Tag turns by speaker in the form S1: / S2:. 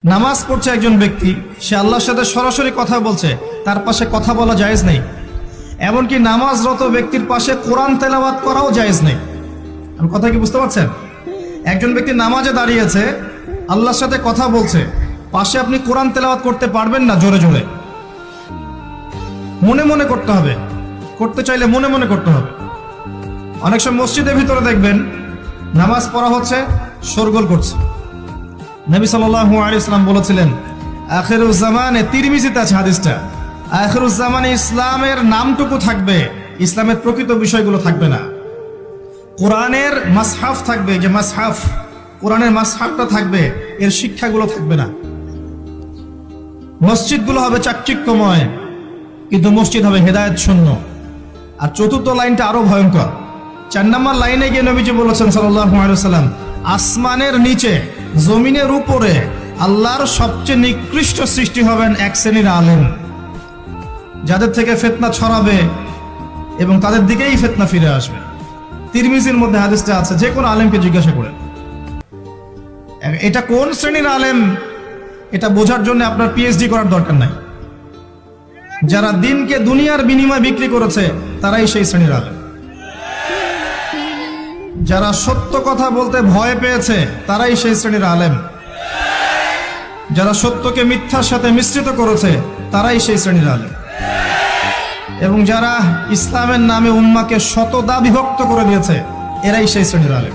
S1: নামাজ পড়ছে একজন ব্যক্তি, সে আল্লাহর সাথে সরাসরি কথা বলছে, তার পাশে কথা বলা জায়েজ নেই। এমনকি নামাজরত ব্যক্তির পাশে কোরআন তেলাওয়াত করাও জায়েজ নেই। আমি কথা কি বুঝতে পারছেন? একজন ব্যক্তি নামাজে দাঁড়িয়েছে, আল্লাহর সাথে কথা বলছে, পাশে আপনি কোরআন তেলাওয়াত করতে পারবেন না জোরে জোরে। মনে মনে করতে হবে, করতে চাইলে মনে মনে করতে হবে। অনেক সময় মসজিদের ভিতরে দেখবেন নামাজ পড়া হচ্ছে, শোরগোল করছে। নবী সাল্লাল্লাহু আলাইহি ওয়াসাল্লাম বলেছিলেন, আখিরুজ জামানে, তিরমিজিতে আছে হাদিসটা, আখিরুজ জামানে ইসলামের নামটুকু থাকবে, ইসলামের প্রকৃত বিষয়গুলো থাকবে না। কোরআনের মাসহাফ থাকবে, যে মাসহাফ, কোরআনের মাসহাফটা থাকবে, এর শিক্ষাগুলো থাকবে না। মসজিদগুলো হবে চাকচিক্যময়, কিন্তু মসজিদ হবে হেদায়েত শূন্য। আর চতুর্থ লাইনটা আরো ভয়ঙ্কর। 4 নম্বর লাইনে গিয়ে নবীজি বলেছেন সাল্লাল্লাহু আলাইহি ওয়াসাল্লাম, আসমানের নিচে জমিনের উপরে আল্লাহর সবচেয়ে নিকৃষ্ট সৃষ্টি হবেন এক শ্রেণীর আলেম, যাদের থেকে ফিতনা ছড়াবে এবং তাদের দিকেই ফিতনা ফিরে আসবে। তিরমিজির মধ্যে হাদিসটা আছে, যে কোনো আলেমকে জিজ্ঞাসা করেন এটা কোন শ্রেণীর আলেম, এটা বোঝার জন্য আপনার পিএইচডি করার দরকার নাই। যারা দিনকে দুনিয়ার বিনিময়ে বিক্রি করেছে তারাই সেই শ্রেণীর আলেম। যারা সত্য কথা বলতে ভয় পেয়েছে তারাই সেই শ্রেণীর আলেম। যারা সত্যকে মিথ্যার সাথে মিশ্রিত করেছে তারাই সেই শ্রেণীর আলেম। এবং যারা ইসলামের নামে উম্মাকে শতদা বিভক্ত করে দিয়েছে, এরাই সেই শ্রেণীর আলেম।